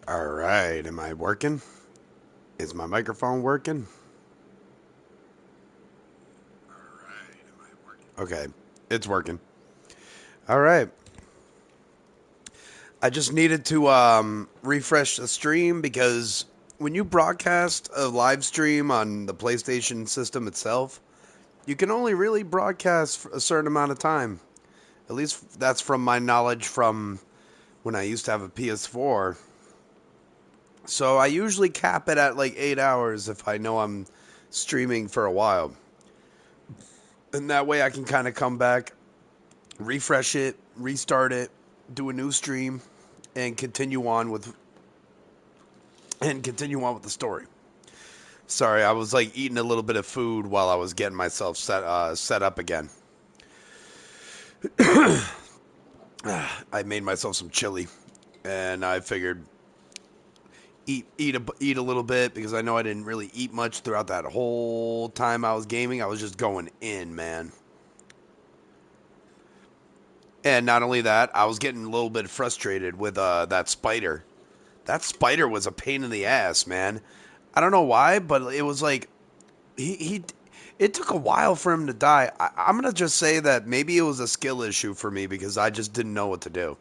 All right, am I working? Is my microphone working? Okay, it's working. All right. I just needed to refresh the stream because when you broadcast a live stream on the PlayStation system itself, you can only really broadcast for a certain amount of time. At least that's from my knowledge from when I used to have a PS4. So I usually cap it at like 8 hours if I know I'm streaming for a while. And that way I can kind of come back, refresh it, restart it, do a new stream, and continue on with the story. Sorry, I was like eating a little bit of food while I was getting myself set up again. I made myself some chili, and I figured eat a little bit because I know I didn't really eat much throughout that whole time I was gaming. I was just going in, man. And not only that, I was getting a little bit frustrated with that spider. That spider was a pain in the ass, man. I don't know why, but it was like he it took a while for him to die. I'm gonna just say that maybe it was a skill issue for me because I just didn't know what to do,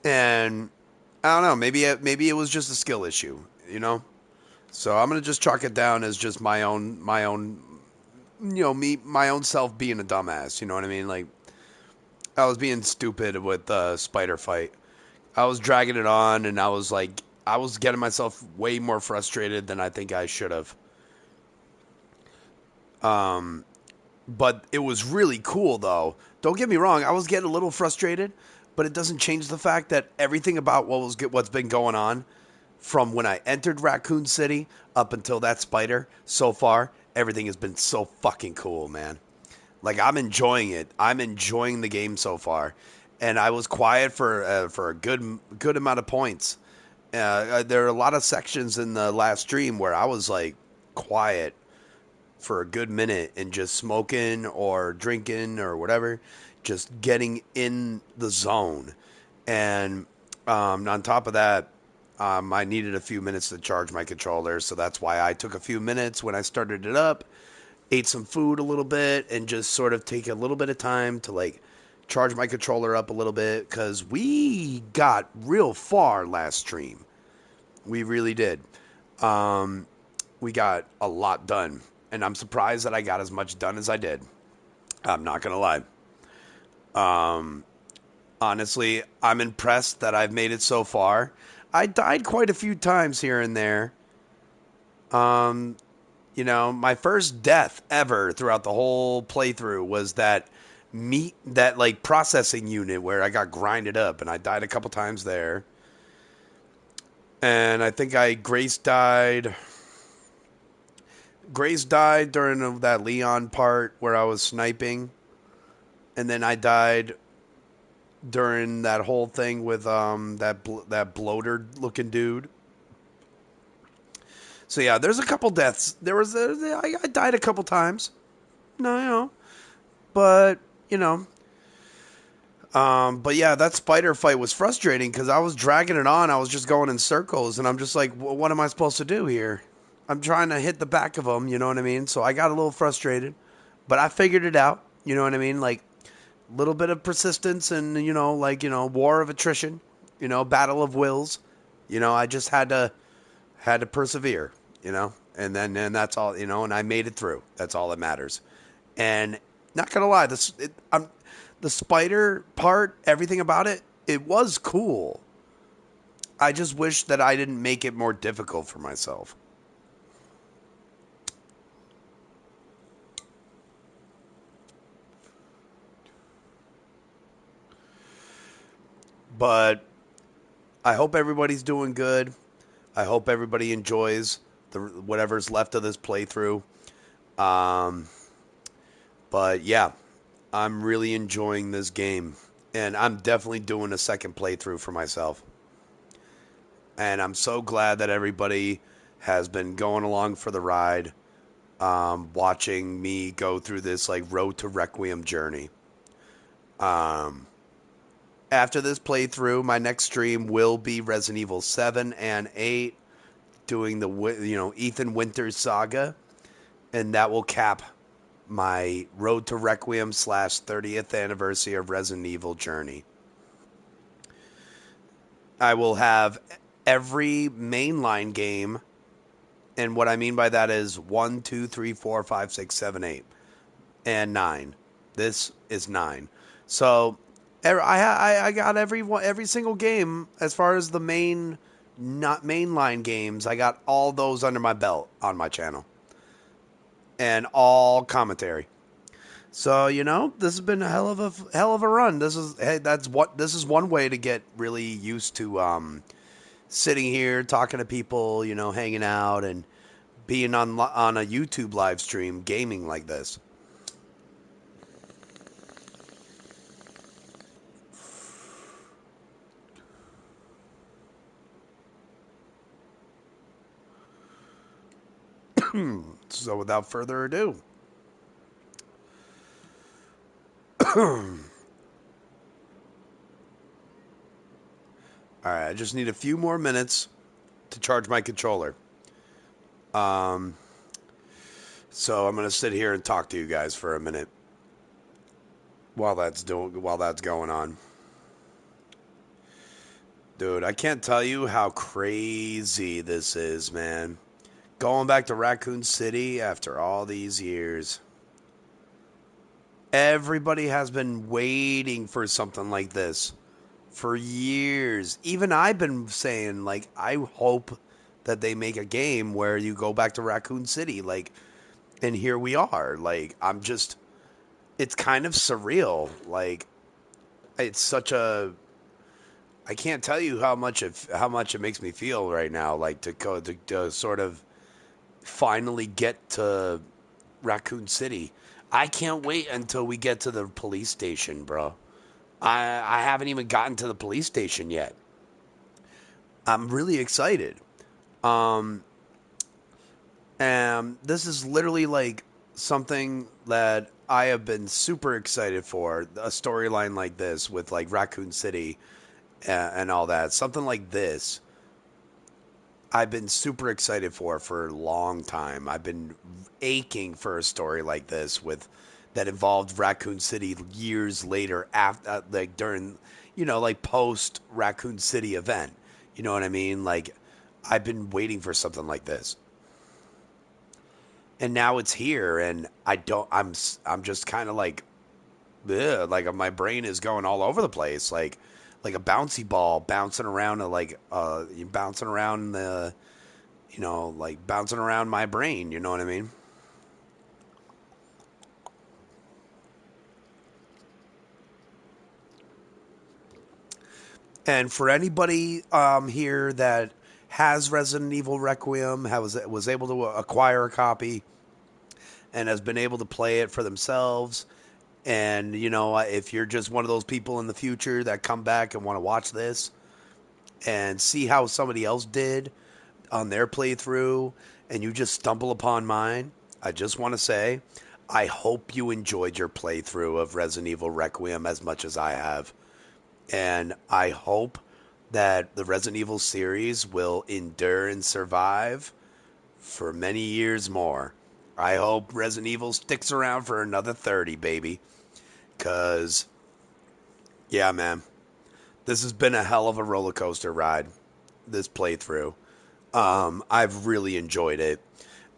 and I don't know. Maybe it was just a skill issue, you know. So I'm gonna just chalk it down as just my own my own self being a dumbass. You know what I mean? Like I was being stupid with the spider fight. I was dragging it on, and I was getting myself way more frustrated than I think I should have. But it was really cool, though. Don't get me wrong; I was getting a little frustrated, but it doesn't change the fact that everything about what's been going on from when I entered Raccoon City up until that spider so far, everything has been so fucking cool, man. Like I'm enjoying it. I'm enjoying the game so far, and I was quiet for a good amount of points. There are a lot of sections in the last stream where I was like quiet for a good minute and just smoking or drinking or whatever, just getting in the zone. And on top of that, I needed a few minutes to charge my controller, so that's why I took a few minutes when I started it up, ate some food a little bit, and just sort of take a little bit of time to like charge my controller up a little bit because we got real far last stream. We really did. Um, we got a lot done, and I'm surprised that I got as much done as I did. I'm not gonna lie. Um, Honestly, I'm impressed that I've made it so far. I died quite a few times here and there. Um, my first death ever throughout the whole playthrough was that like processing unit where I got grinded up, and I died a couple times there. And I think I Grace died during that Leon part where I was sniping, and then I died during that whole thing with that bloater looking dude. So yeah, there's a couple deaths. I died a couple times. No, but you know, but yeah, that spider fight was frustrating because I was dragging it on. I was just going in circles, and I'm just like, what am I supposed to do here? I'm trying to hit the back of him. You know what I mean? So I got a little frustrated, but I figured it out. You know what I mean? Like a little bit of persistence and war of attrition. Battle of wills. I just had to persevere. And that's all. And I made it through. That's all that matters. And not gonna lie, the spider part, everything about it, it was cool. I just wish that I didn't make it more difficult for myself. But I hope everybody's doing good. I hope everybody enjoys whatever's left of this playthrough. Um, but yeah, I'm really enjoying this game, and I'm definitely doing a second playthrough for myself. And I'm so glad that everybody has been going along for the ride, watching me go through this like road to Requiem journey. Um, After this playthrough, my next stream will be Resident Evil 7 and 8, doing the Ethan Winters saga, and that will cap my Road to Requiem slash 30th anniversary of Resident Evil journey. I will have every mainline game, and what I mean by that is 1, 2, 3, 4, 5, 6, 7, 8, and 9. This is 9. So I got every single game as far as the not mainline games. I got all those under my belt on my channel, and all commentary. So this has been a hell of a run. This is one way to get really used to sitting here talking to people, hanging out and being on a YouTube live stream gaming like this. So without further ado, all right, I just need a few more minutes to charge my controller. Um, so I'm gonna sit here and talk to you guys for a minute while that's going on. Dude, I can't tell you how crazy this is, man. Going back to Raccoon City after all these years. Everybody has been waiting for something like this for years. Even I've been saying, like, I hope that they make a game where you go back to Raccoon City. Like, and here we are. Like, it's kind of surreal. Like, it's such a, I can't tell you how much it makes me feel right now. Like, to sort of finally get to Raccoon City. I can't wait until we get to the police station, bro. I haven't even gotten to the police station yet. I'm really excited. Um, and this is literally like something that I have been super excited for. A storyline like this with like Raccoon City and all that. Something like this. I've been super excited for a long time. I've been aching for a story like this with that involved Raccoon City years later after like during like post Raccoon City event. You know what I mean? Like I've been waiting for something like this. And now it's here and I'm just kind of like ugh, like my brain is going all over the place like a bouncy ball bouncing around bouncing around the like bouncing around my brain, you know what I mean? And for anybody here that has Resident Evil Requiem, was able to acquire a copy and has been able to play it for themselves, and if you're just one of those people in the future that come back and want to watch this and see how somebody else did on their playthrough, and you just stumble upon mine, I just want to say, I hope you enjoyed your playthrough of Resident Evil Requiem as much as I have. And I hope that the Resident Evil series will endure and survive for many years more. I hope Resident Evil sticks around for another 30, baby. Because, yeah, man, this has been a hell of a roller coaster ride, this playthrough. I've really enjoyed it.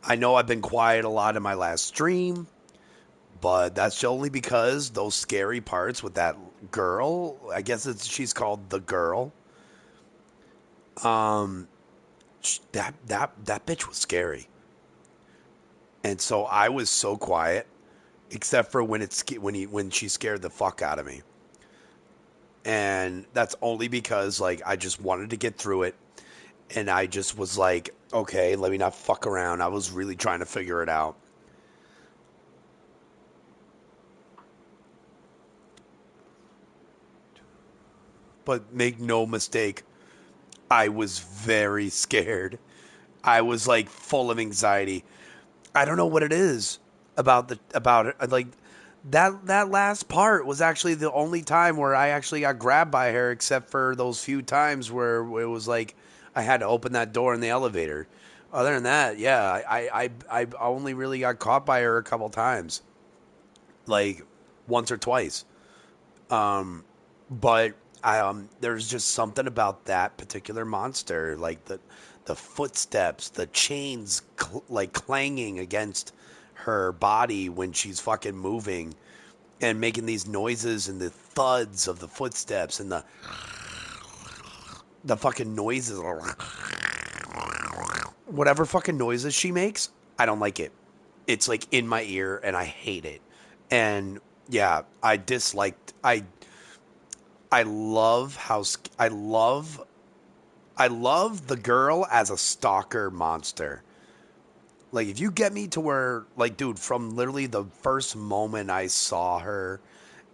I know I've been quiet a lot in my last stream, but that's only because those scary parts with that girl, I guess she's called the girl. Um, that bitch was scary, and so I was so quiet, except for when she scared the fuck out of me, and that's only because like I just wanted to get through it, and I just was like, okay, let me not fuck around. I was really trying to figure it out. But make no mistake, I was very scared. I was like full of anxiety. I don't know what it is about it. Like That last part was actually the only time where I actually got grabbed by her, except for those few times where it was like I had to open that door in the elevator. Other than that, yeah, I only really got caught by her a couple times, like once or twice. But there's just something about that particular monster, like the footsteps, the chains like clanging against her body when she's fucking moving and making these noises and the thuds of the footsteps and the fucking noises, whatever fucking noises she makes, I don't like it. It's like in my ear and I hate it. And yeah, I love how I love the girl as a stalker monster. Like if you get me to where like dude, from literally the first moment I saw her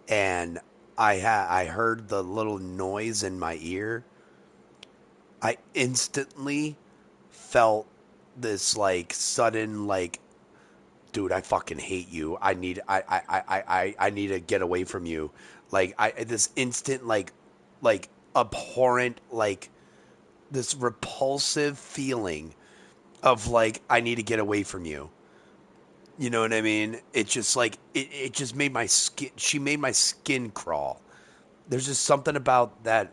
and I heard the little noise in my ear, I instantly felt this like sudden like dude, I fucking hate you. I need to get away from you. Like I this instant like abhorrent like this repulsive feeling of like I need to get away from you. You know what I mean? It just like it just made my skin she made my skin crawl. There's just something about that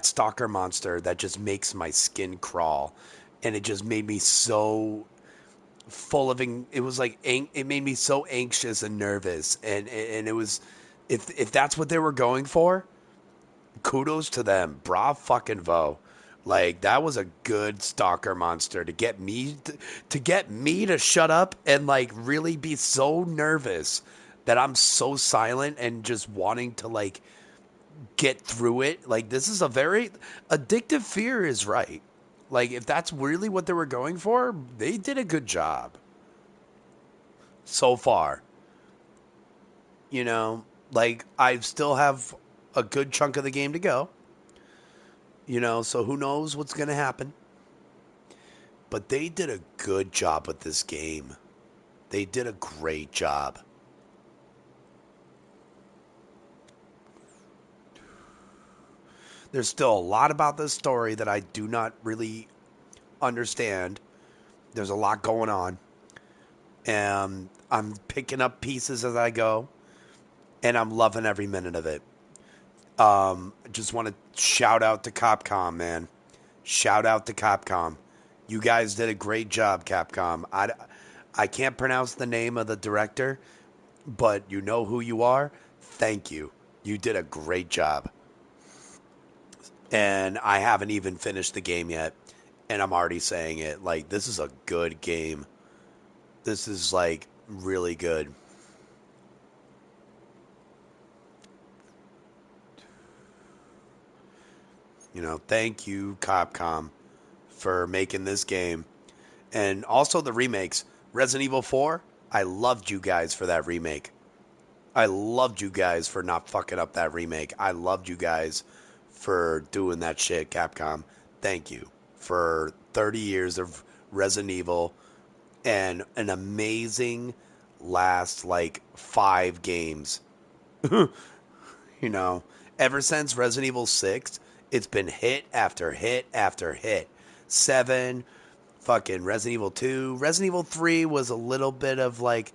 stalker monster that just makes my skin crawl and it just made me so it was like it made me so anxious and nervous and it was if that's what they were going for, kudos to them. Bra fucking vo. Like that was a good stalker monster to get me to shut up and like really be so nervous that I'm so silent and just wanting to like get through it. Like this is a very addictive fear is right. Like if that's really what they were going for, they did a good job so far. You know, like I still have a good chunk of the game to go. You know, so who knows what's going to happen. But they did a good job with this game. They did a great job. There's still a lot about this story that I do not really understand. There's a lot going on. And I'm picking up pieces as I go. And I'm loving every minute of it. Just want to shout out to Capcom, man. Shout out to Capcom. You guys did a great job, Capcom. I can't pronounce the name of the director, but you know who you are. Thank you. You did a great job. And I haven't even finished the game yet, and I'm already saying it. Like, this is a good game. This is, like, really good. You know, thank you, Capcom, for making this game. And also the remakes. Resident Evil 4, I loved you guys for that remake. I loved you guys for not fucking up that remake. I loved you guys for doing that shit, Capcom. Thank you for 30 years of Resident Evil and an amazing last like 5 games. You know, ever since Resident Evil 6, it's been hit after hit after hit. 7, fucking Resident Evil 2. Resident Evil 3 was a little bit of like,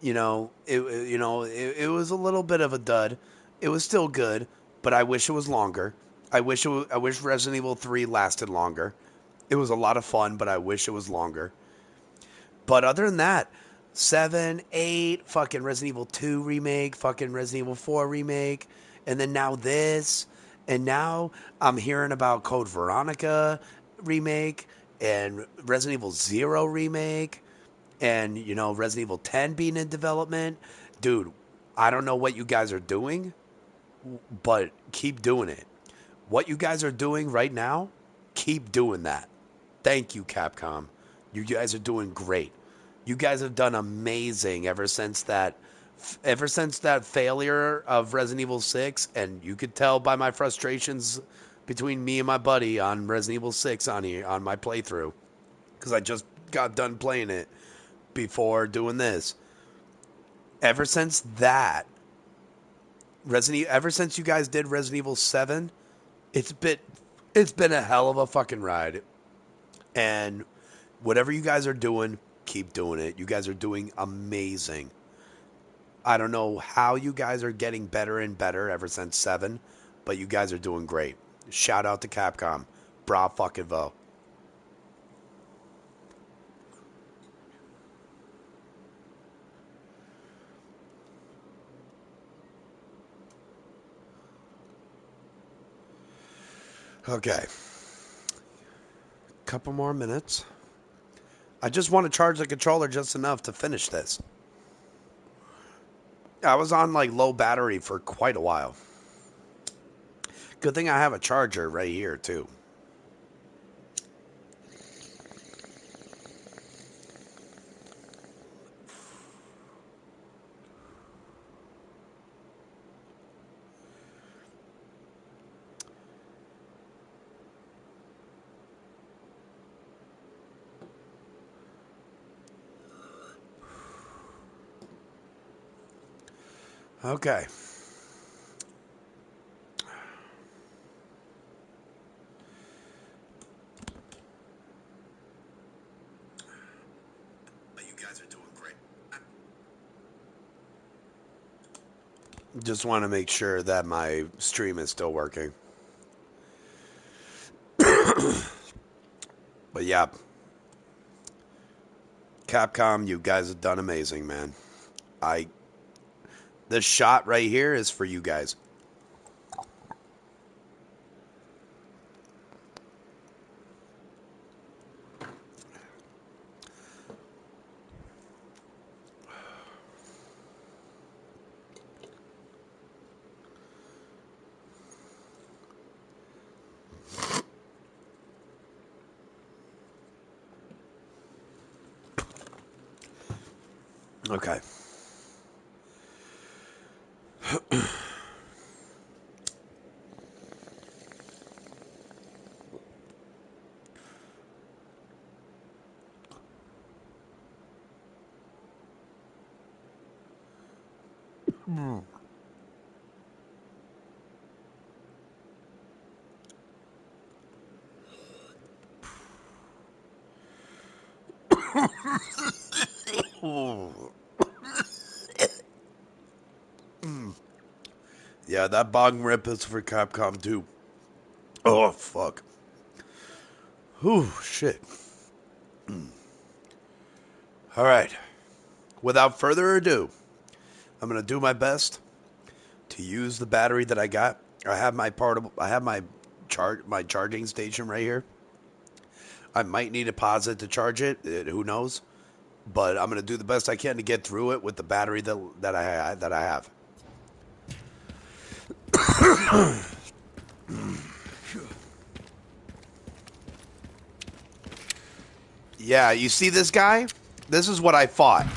it was a little bit of a dud. It was still good, but I wish it was longer. I wish Resident Evil 3 lasted longer. It was a lot of fun, but I wish it was longer. But other than that, 7, 8, fucking Resident Evil 2 remake, fucking Resident Evil 4 remake, and then now this, and now I'm hearing about Code Veronica remake and Resident Evil 0 remake and Resident Evil 10 being in development. Dude, I don't know what you guys are doing, but keep doing it. What you guys are doing right now, keep doing that. Thank you, Capcom. You guys are doing great. You guys have done amazing ever since that failure of Resident Evil 6, and you could tell by my frustrations between me and my buddy on Resident Evil 6 on my playthrough, because I just got done playing it before doing this. Ever since that, ever since you guys did Resident Evil 7, it's been it's been a hell of a fucking ride. And whatever you guys are doing, keep doing it. You guys are doing amazing. I don't know how you guys are getting better and better ever since 7, but you guys are doing great. Shout out to Capcom. Bra fucking vo. Okay. Couple more minutes. I just want to charge the controller just enough to finish this. I was on like low battery for quite a while. Good thing I have a charger right here too. Okay. But you guys are doing great. Just want to make sure that my stream is still working. But yeah, Capcom, you guys have done amazing, man. I This shot right here is for you guys. Okay. Yeah, that bong rip is for Capcom too. Oh, fuck. Whew, shit. All right. Without further ado, I'm going to do my best to use the battery that I got. I have my portable. I have my charging station right here. I might need to pause it to charge it. Who knows? But I'm going to do the best I can to get through it with the battery that I have. Yeah, you see this guy? This is what I fought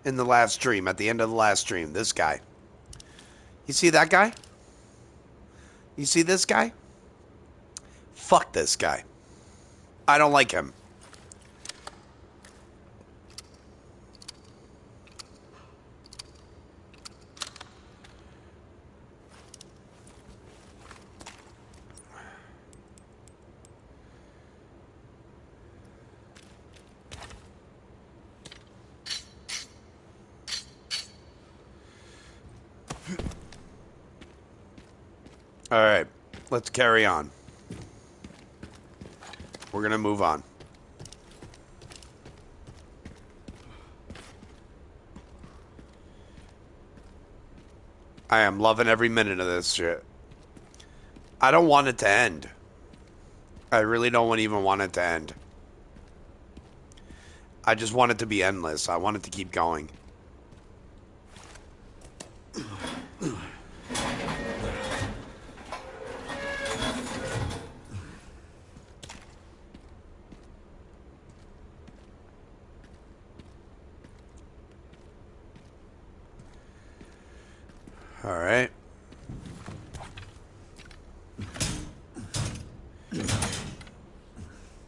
in the last stream. At the end of the last stream, this guy. You see that guy? You see this guy? Fuck this guy. I don't like him. All right, let's carry on. We're going to move on. I am loving every minute of this shit. I don't want it to end. I really don't even want it to end. I just want it to be endless. I want it to keep going. All right.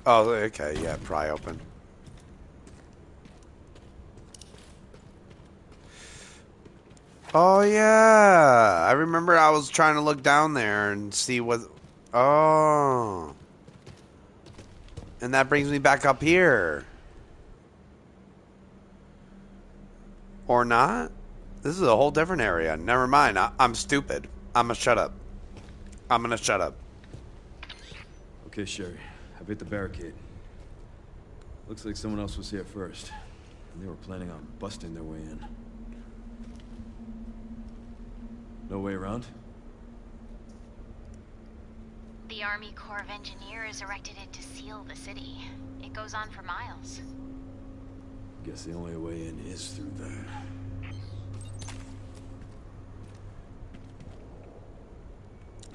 Oh, okay. Yeah, pry open. Oh yeah, I remember I was trying to look down there and see what. Oh, and that brings me back up here, or not? This is a whole different area. Never mind. I'm stupid. I'm gonna shut up. I'm gonna shut up. Okay, Sherry. I've hit the barricade. Looks like someone else was here first, and they were planning on busting their way in. No way around? The Army Corps of Engineers erected it to seal the city. It goes on for miles. Guess the only way in is through there.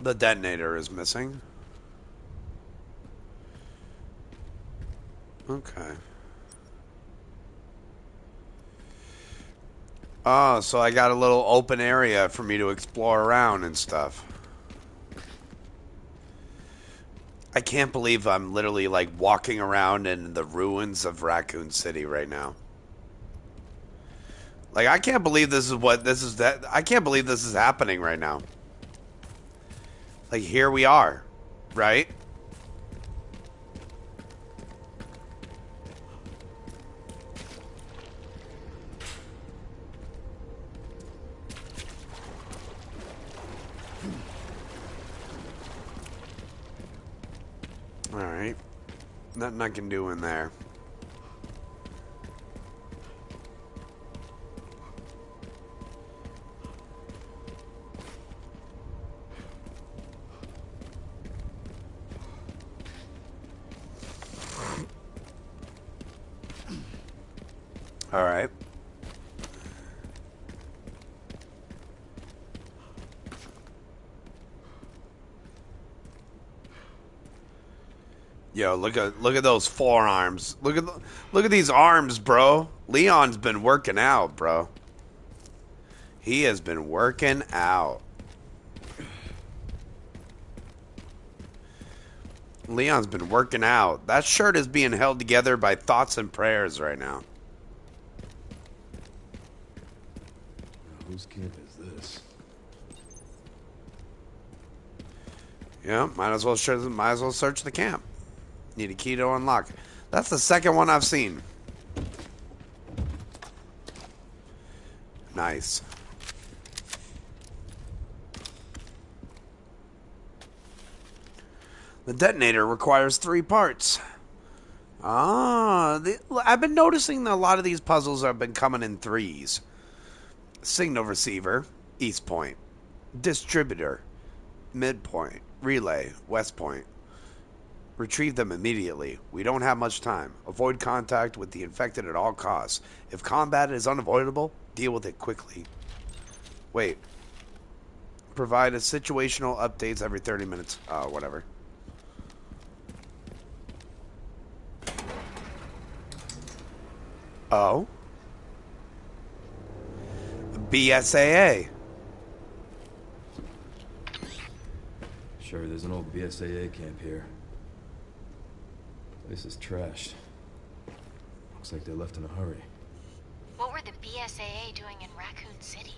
The detonator is missing. Okay. Oh, so I got a little open area for me to explore around and stuff. I can't believe I'm literally like walking around in the ruins of Raccoon City right now. Like I can't believe this is what this is that I can't believe this is happening right now. Like here we are, right? All right. Nothing I can do in there. All right. Yo, look at those forearms. Look at these arms, bro. Leon's been working out, bro. He has been working out. Leon's been working out. That shirt is being held together by thoughts and prayers right now. Whose camp is this? Yeah, might as well search the camp. Need a key to unlock. That's the second one I've seen. Nice. The detonator requires 3 parts. I've been noticing that a lot of these puzzles have been coming in 3s. Signal receiver, east point. Distributor, midpoint. Relay, west point. Retrieve them immediately. We don't have much time. Avoid contact with the infected at all costs. If combat is unavoidable, deal with it quickly. Wait. Provide a situational updates every 30 minutes. Oh, whatever. Oh? BSAA. Sure, there's an old BSAA camp here. Place is trashed. Looks like they left in a hurry. What were the BSAA doing in Raccoon City?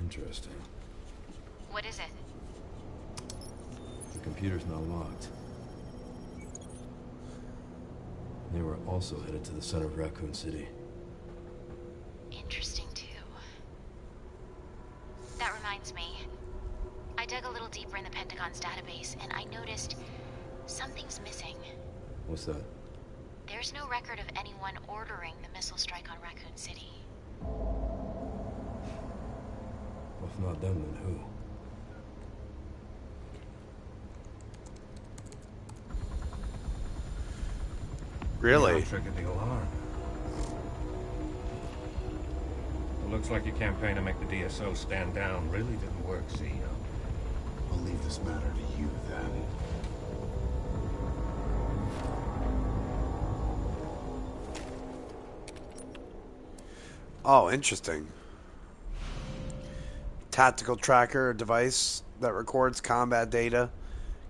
Interesting. What is it? The computer's now locked. They were also headed to the center of Raccoon City. Interesting, too. That reminds me. I dug a little deeper in the Pentagon's database, and I noticed something's missing. What's that? There's no record of anyone ordering the missile strike on Raccoon City. Well, if not them, then who? Really? Triggered the alarm. It looks like your campaign to make the DSO stand down really didn't work, CEO. I'll leave this matter to you, then. Oh, interesting. Tactical tracker, a device that records combat data.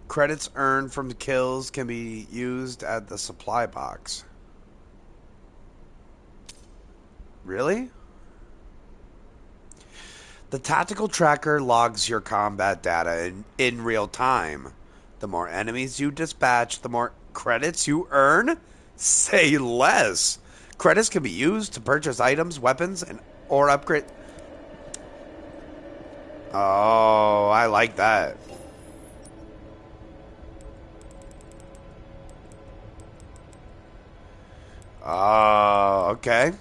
Credits earned from kills can be used at the supply box. Really? The tactical tracker logs your combat data in real time. The more enemies you dispatch, the more credits you earn? Say less. Credits can be used to purchase items, weapons, and or upgrade. Oh, I like that. Oh, okay.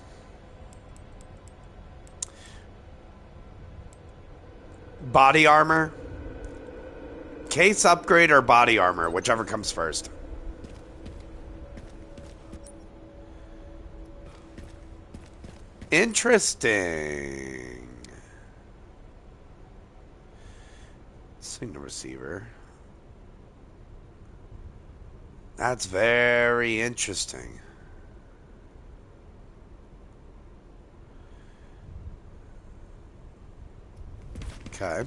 Body armor. Case upgrade or body armor, whichever comes first. Interesting. Signal receiver. That's very interesting. Okay.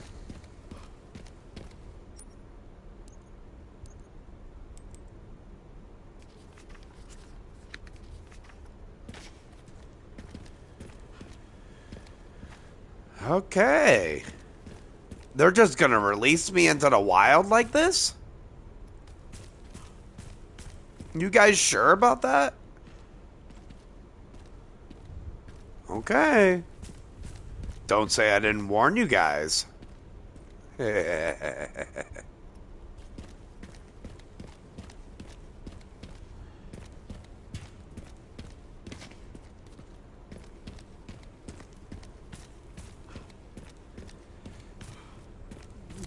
Okay. They're just gonna release me into the wild like this? You guys sure about that? Okay. Don't say I didn't warn you guys.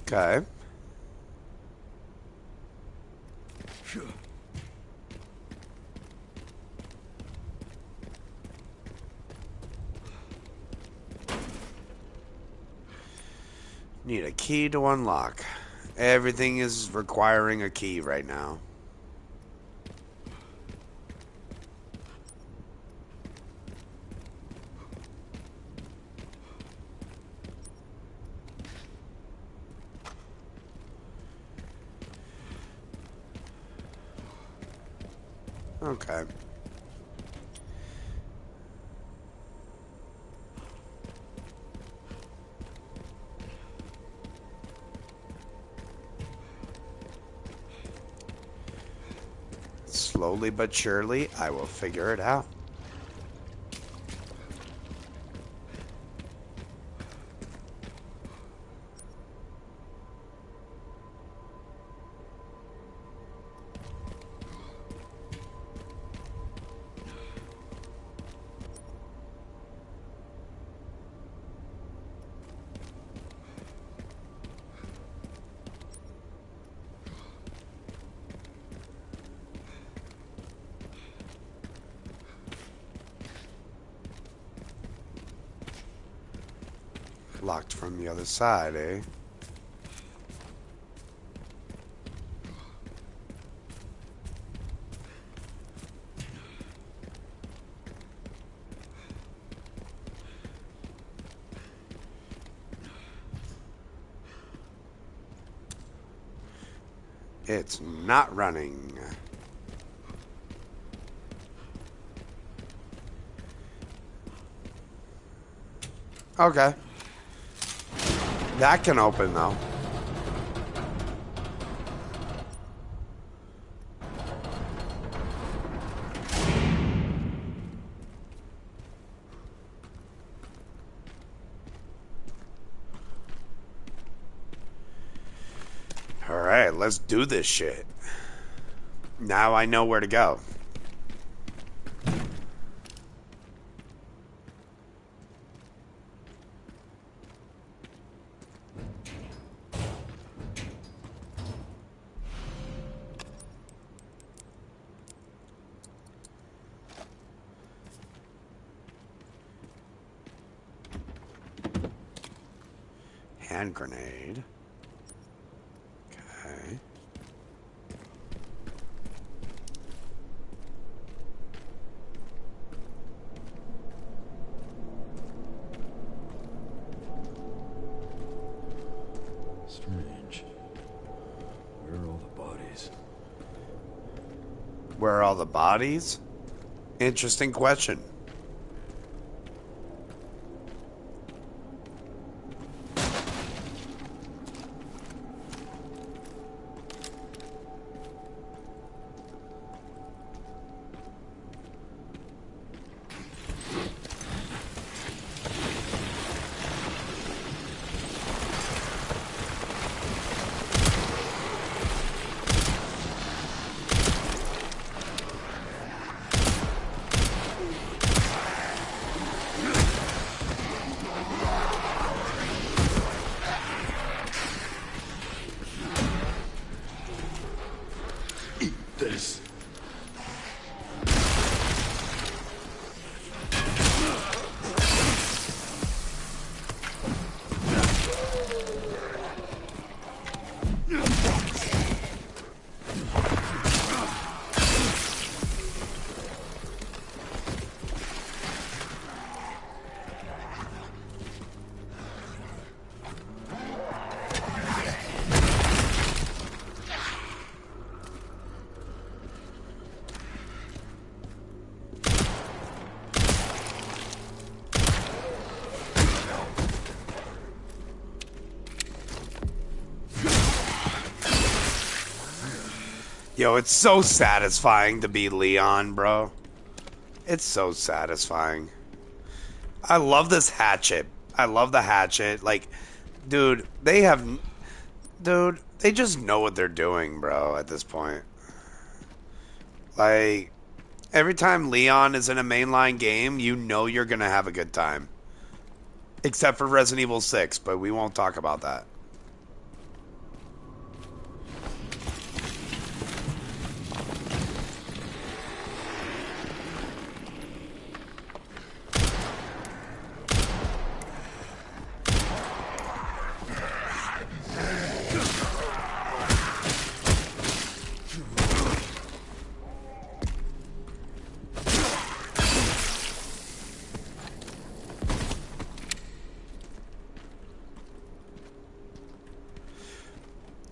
Okay. Need a key to unlock. Everything is requiring a key right now. Okay. Slowly but surely, I will figure it out. Locked from the other side, eh? It's not running. Okay. That can open, though. Alright, let's do this shit. Now I know where to go. Hand grenade. Okay. Strange. Where are all the bodies? Where are all the bodies? Interesting question. Yo, it's so satisfying to be Leon, bro. It's so satisfying. I love this hatchet. I love the hatchet. Like, dude, they just know what they're doing, bro, at this point. Like, every time Leon is in a mainline game, you know you're going to have a good time. Except for Resident Evil 6, but we won't talk about that.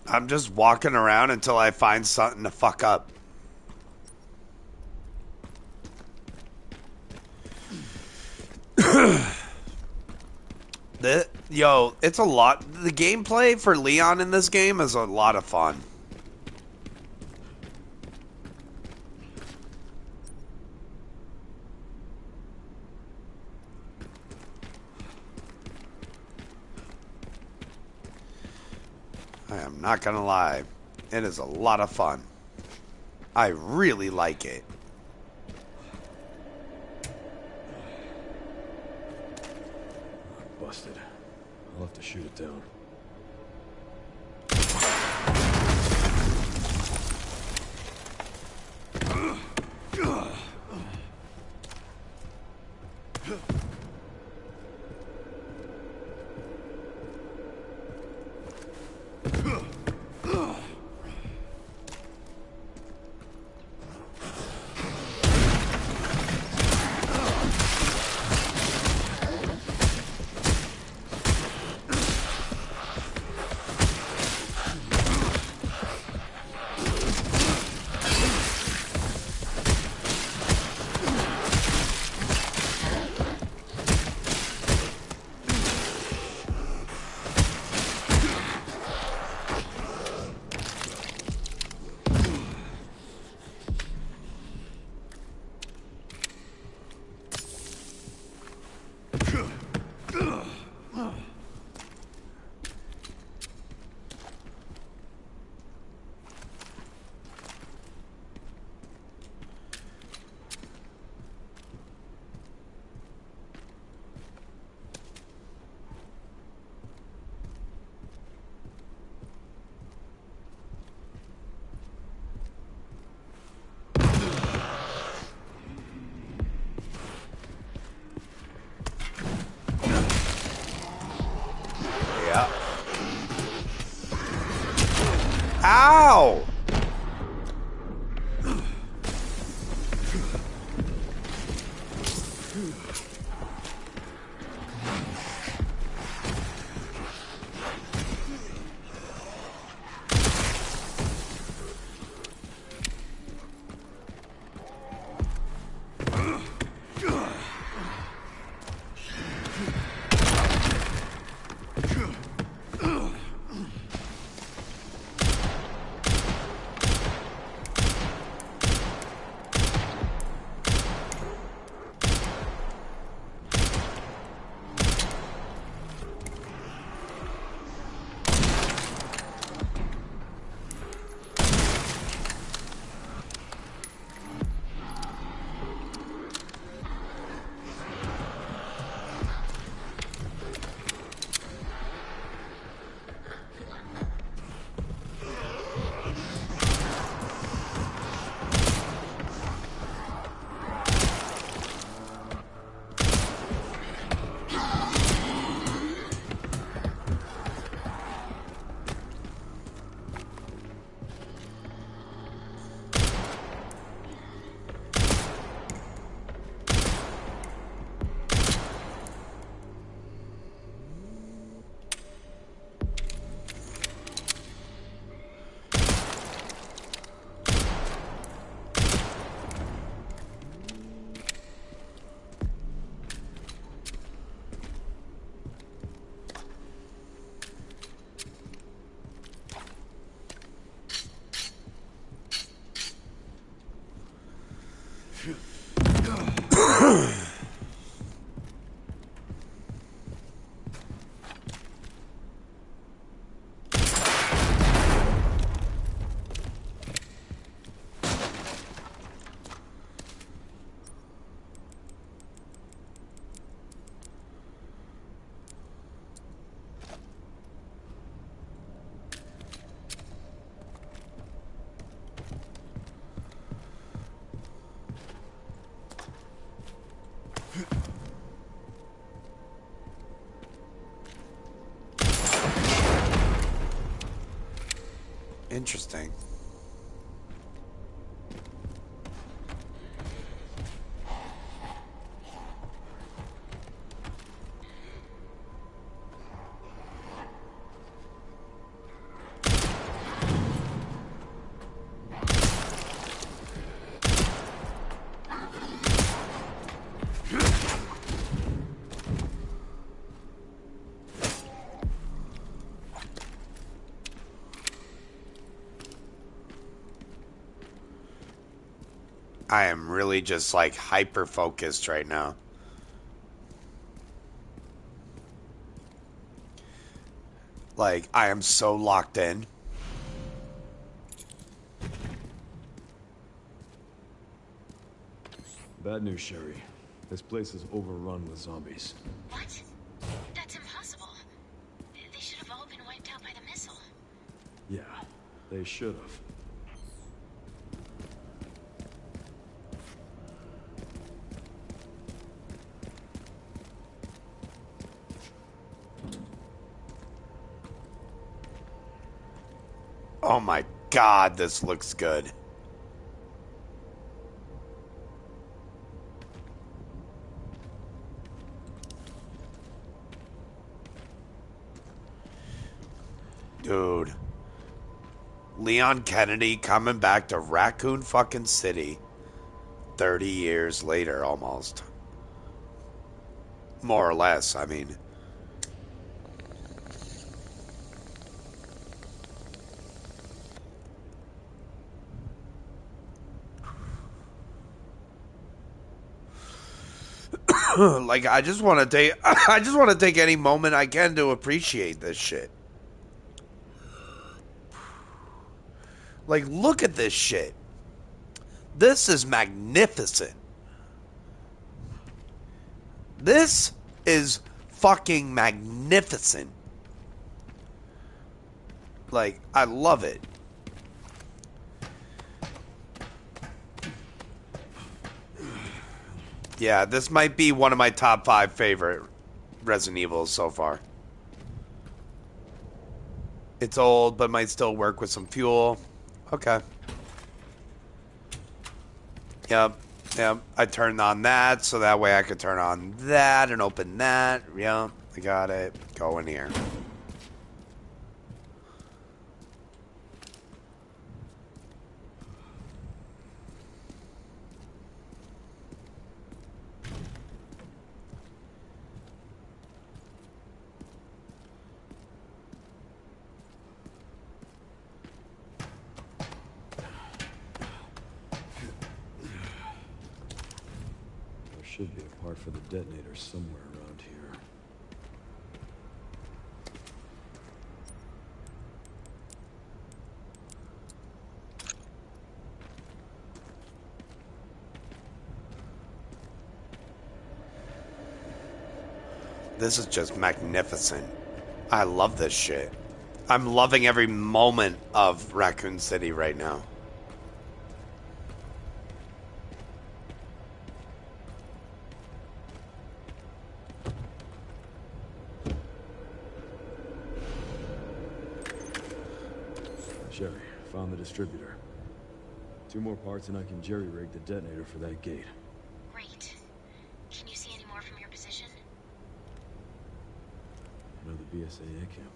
I'm just walking around until I find something to fuck up. Yo, it's a lot. The gameplay for Leon in this game is a lot of fun. I am not gonna lie. It is a lot of fun. I really like it. Busted. I'll have to shoot it down. Yeah. Ow! Interesting. I am really just like hyper focused right now. Like, I am so locked in. Bad news, Sherry. This place is overrun with zombies. What? That's impossible. They should have all been wiped out by the missile. Yeah, they should have. Oh my god, this looks good. Dude. Leon Kennedy coming back to Raccoon fucking City 30 years later almost. More or less, I mean. Like, I just want to take any moment I can to appreciate this shit. Like, look at this shit. This is magnificent. This is fucking magnificent. Like, I love it. Yeah, this might be one of my top 5 favorite Resident Evils so far. It's old, but might still work with some fuel. Okay. Yep. Yep. I turned on that, so that way I could turn on that and open that. Yep. I got it. Go in here. There should be a part for the detonator somewhere around here. This is just magnificent. I love this shit. I'm loving every moment of Raccoon City right now. Sherry, found the distributor. 2 more parts and I can jerry-rig the detonator for that gate. Great. Can you see any more from your position? Another BSAA camp.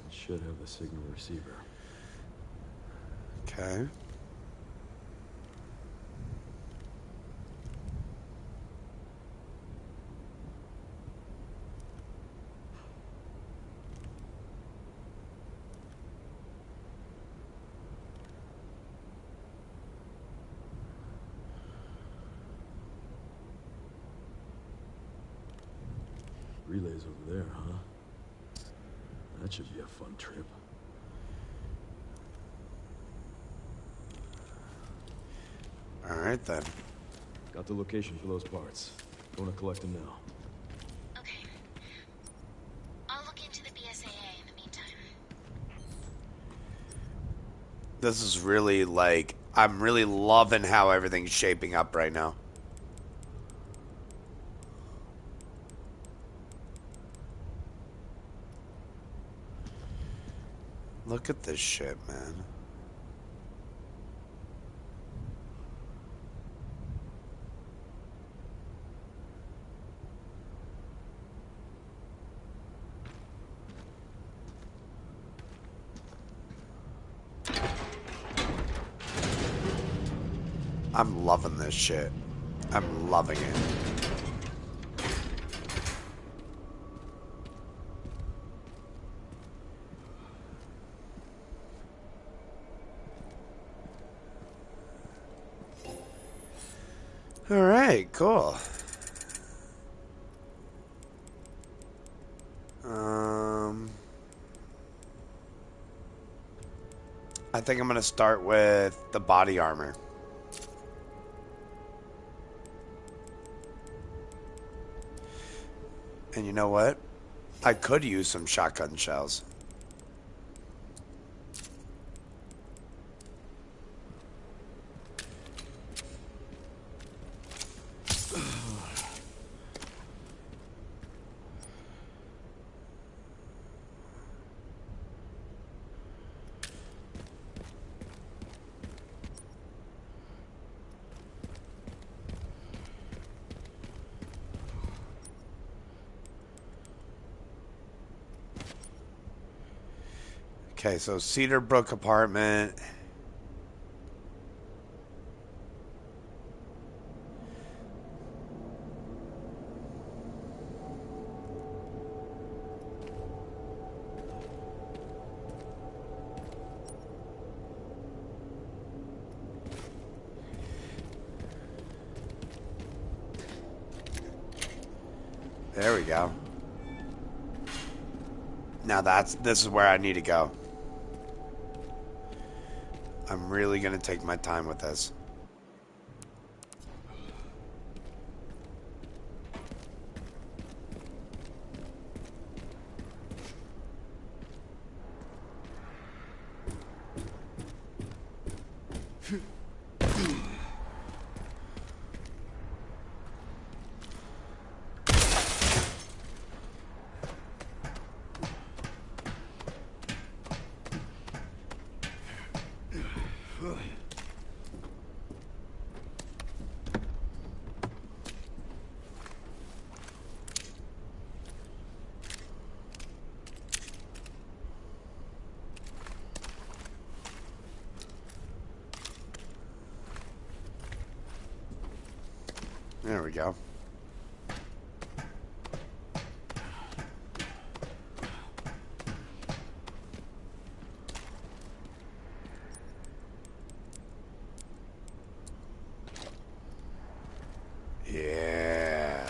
It should have a signal receiver. Okay. Relays over there, huh? That should be a fun trip. All right, then. Got the location for those parts. Going to collect them now. Okay. I'll look into the BSAA in the meantime. This is really, like, I'm really loving how everything's shaping up right now. Look at this shit, man. I'm loving this shit. I'm loving it. All right, cool. I think I'm gonna start with the body armor. And you know what? I could use some shotgun shells. Okay, so Cedar Brook apartment. There we go. Now this is where I need to go. I'm really gonna take my time with this. There we go. Yeah.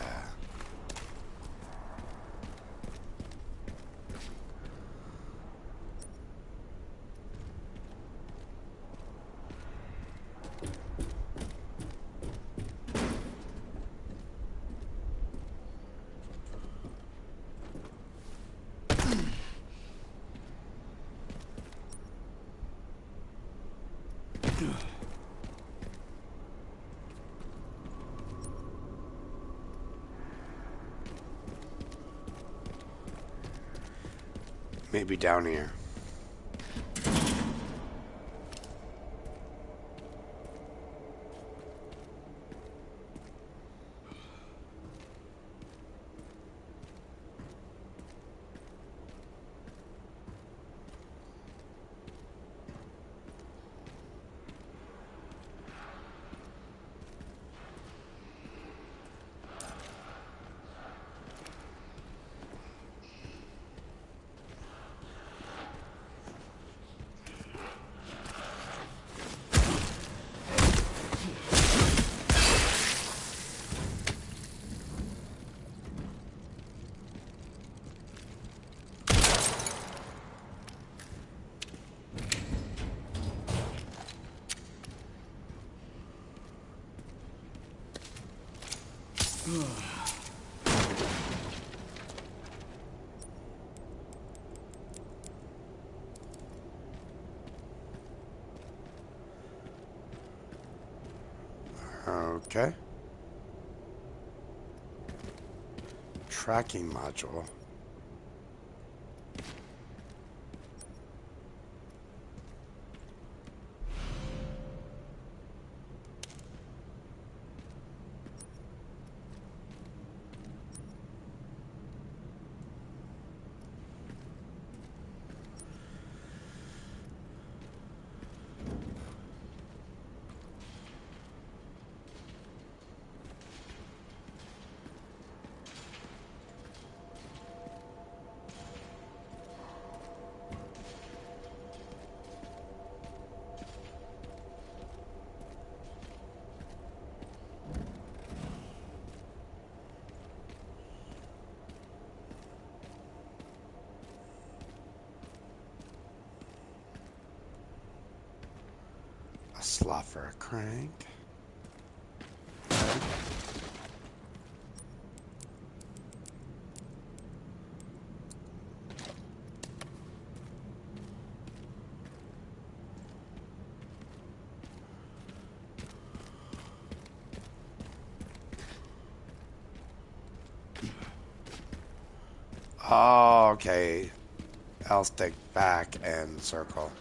Maybe down here. Okay. Tracking module. Slot for a crank. Oh, okay. L stick back and circle.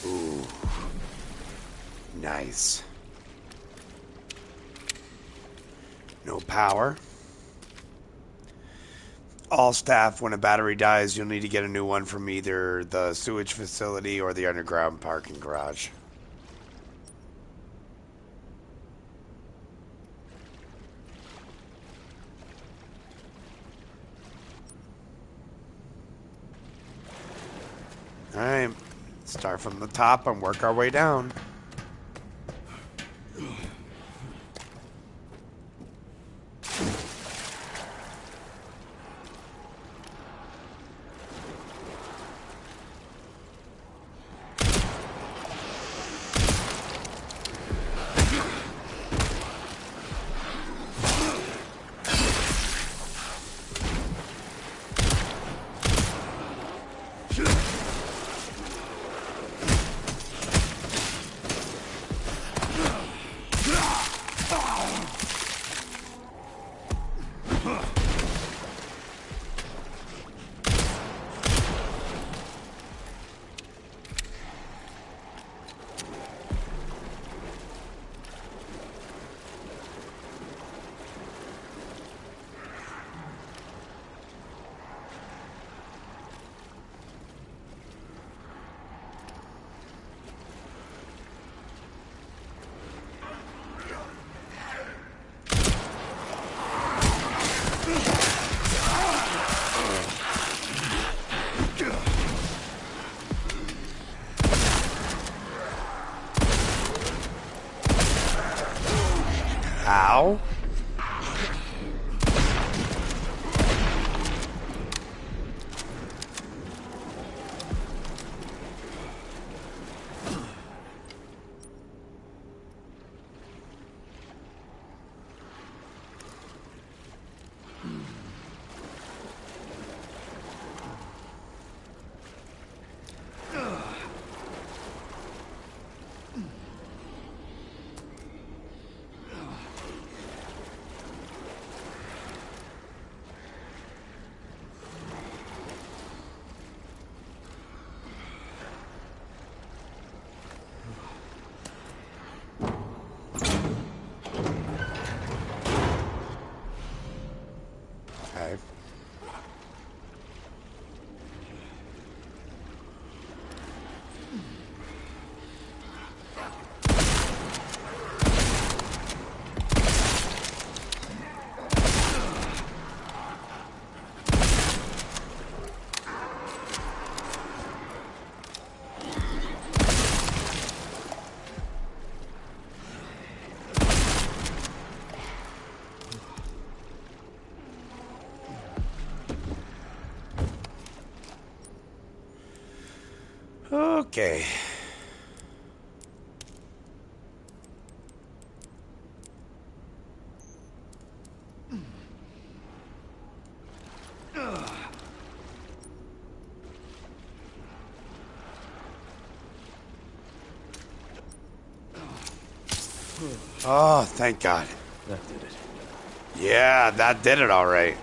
Ooh. Nice. No power. All staff, when a battery dies, you'll need to get a new one from either the sewage facility or the underground parking garage. Alright, start from the top and work our way down. Ow. Okay. Okay. Oh, thank God. That did it. Yeah, that did it all right.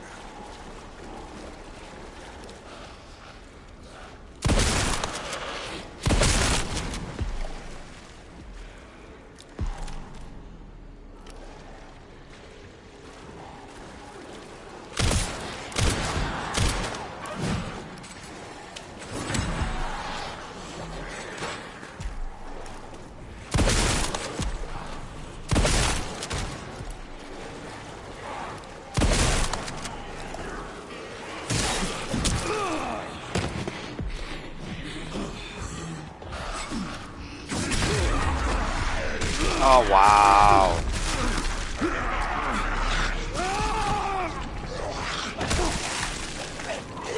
Oh, wow.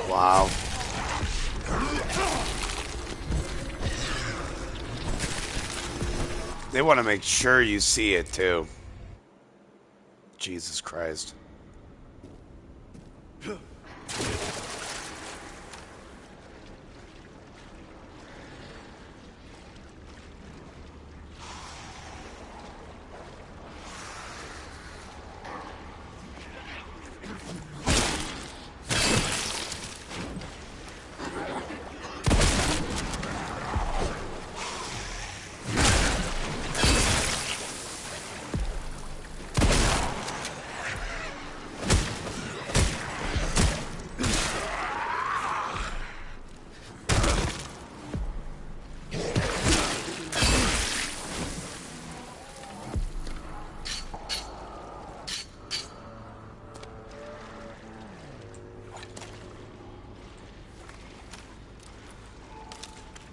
Wow. They want to make sure you see it, too. Jesus Christ.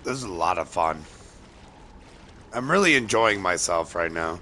This is a lot of fun. I'm really enjoying myself right now.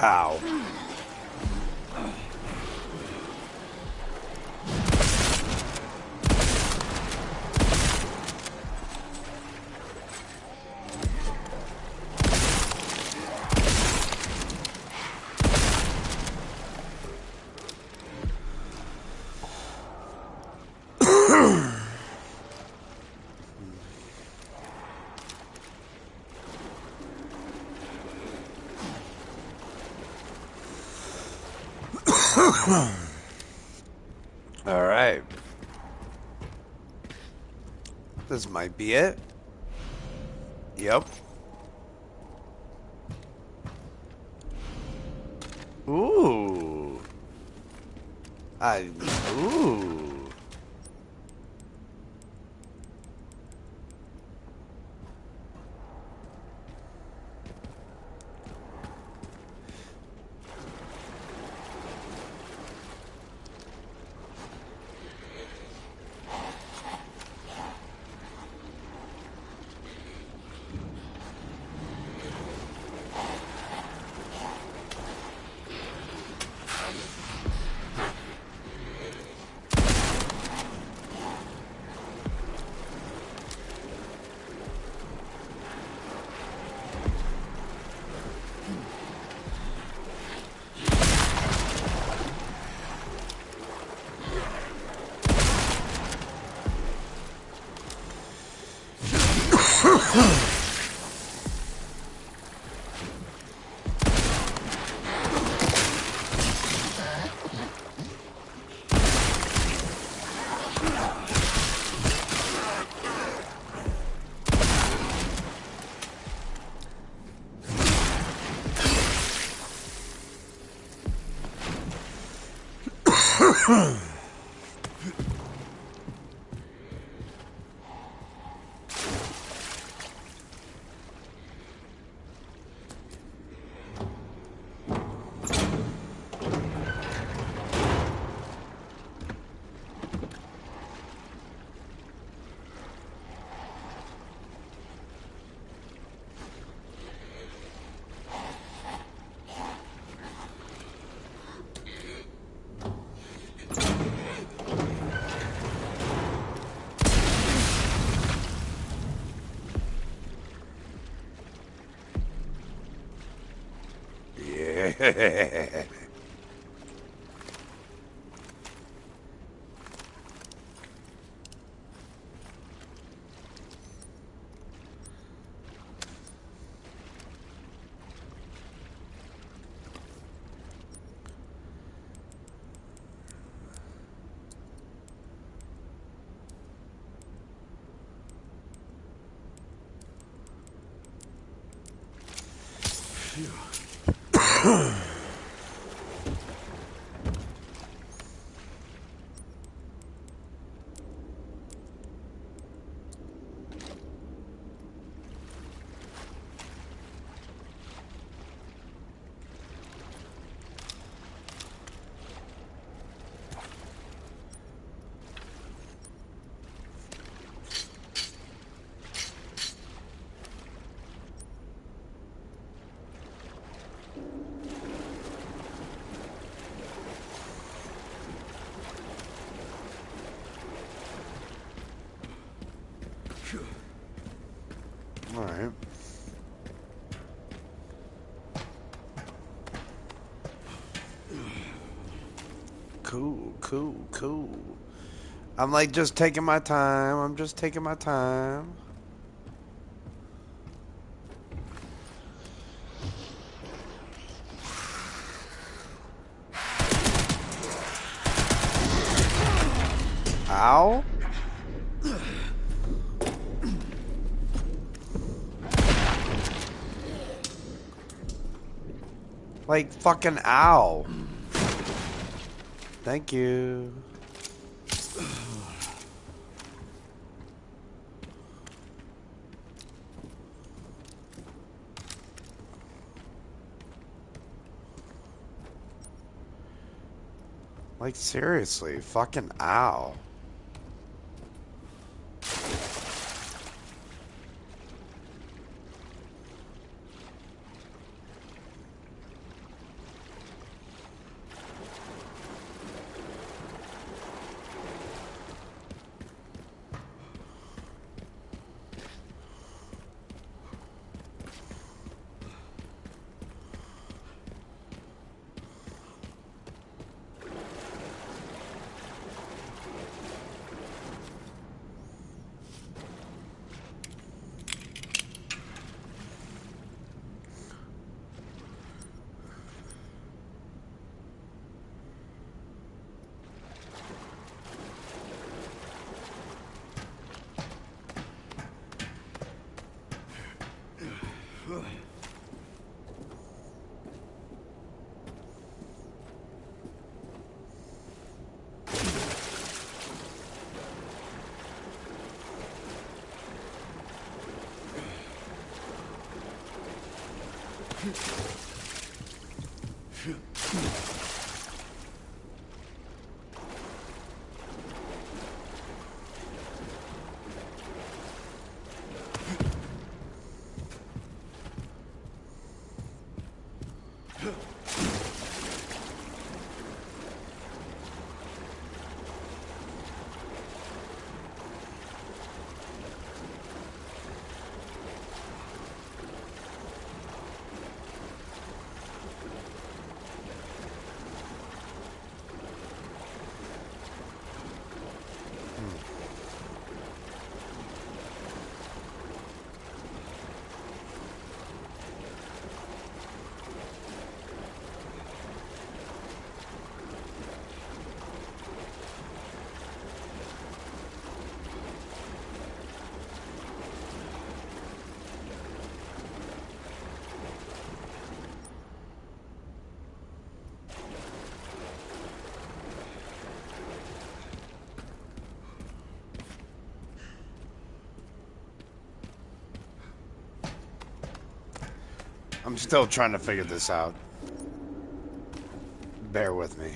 Ow. All right. This might be it. Yep. Ooh. Ooh. All right. Cool, cool, cool. I'm like just taking my time. I'm just taking my time. Ow. Like fucking ow. Thank you. Like seriously, fucking ow. I'm still trying to figure this out. Bear with me.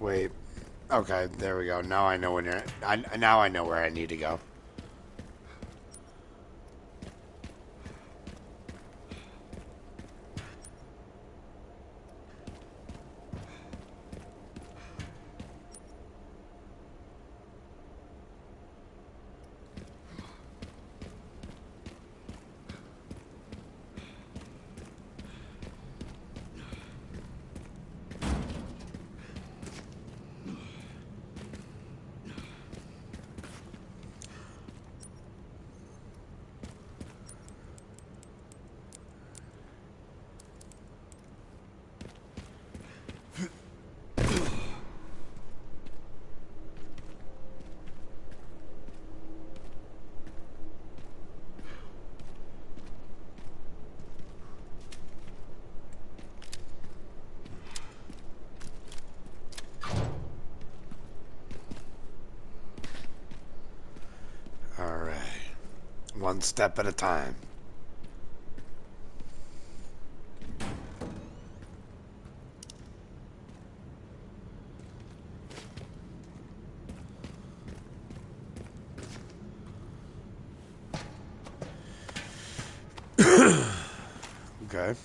Wait. Okay, there we go. Now I know when you're. Now I know where I need to go. All right. One step at a time. Okay.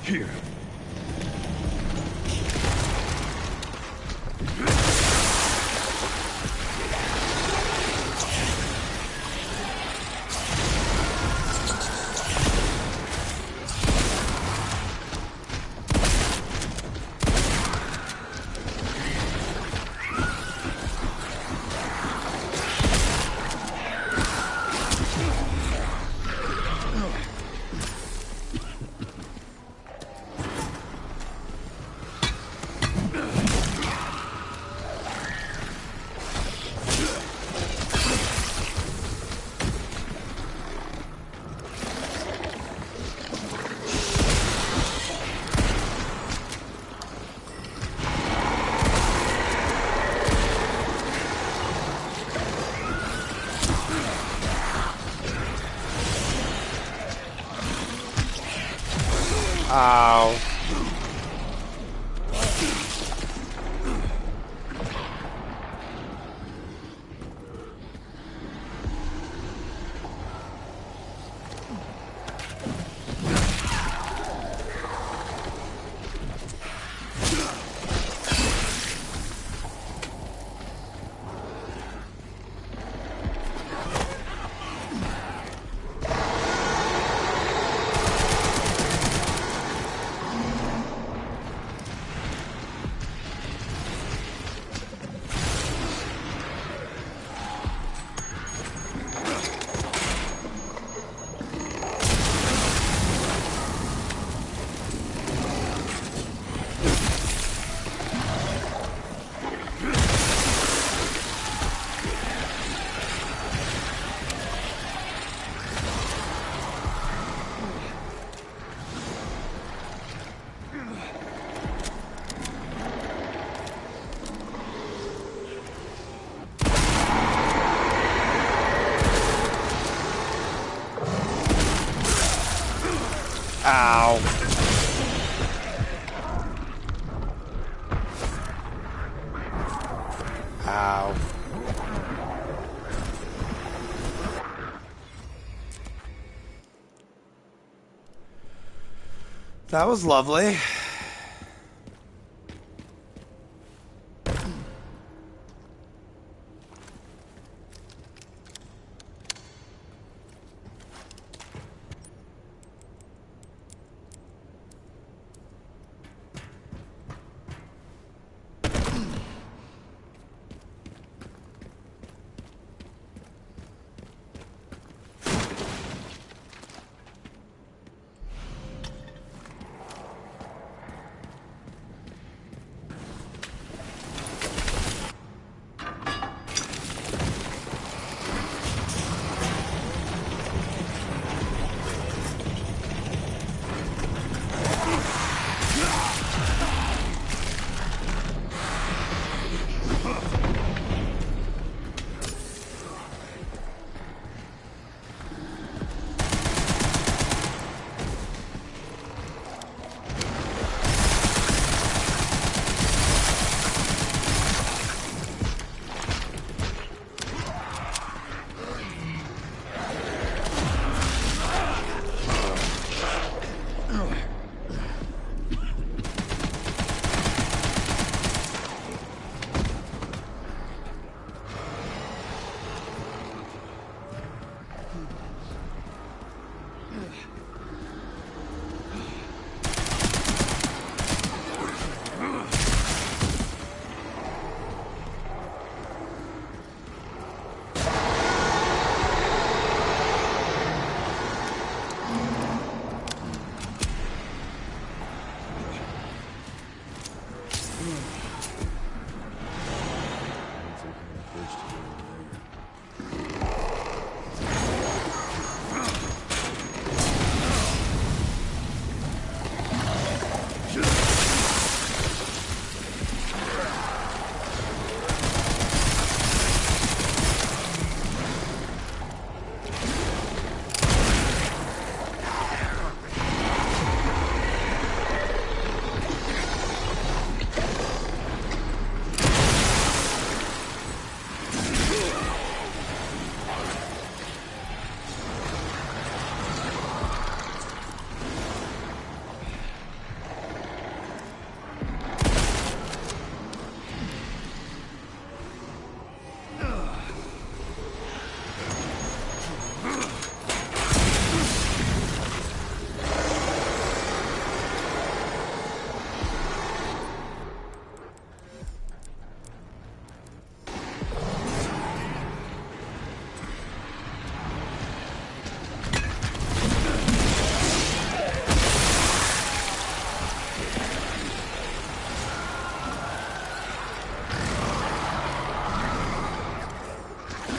Here. Ow. Ow. That was lovely.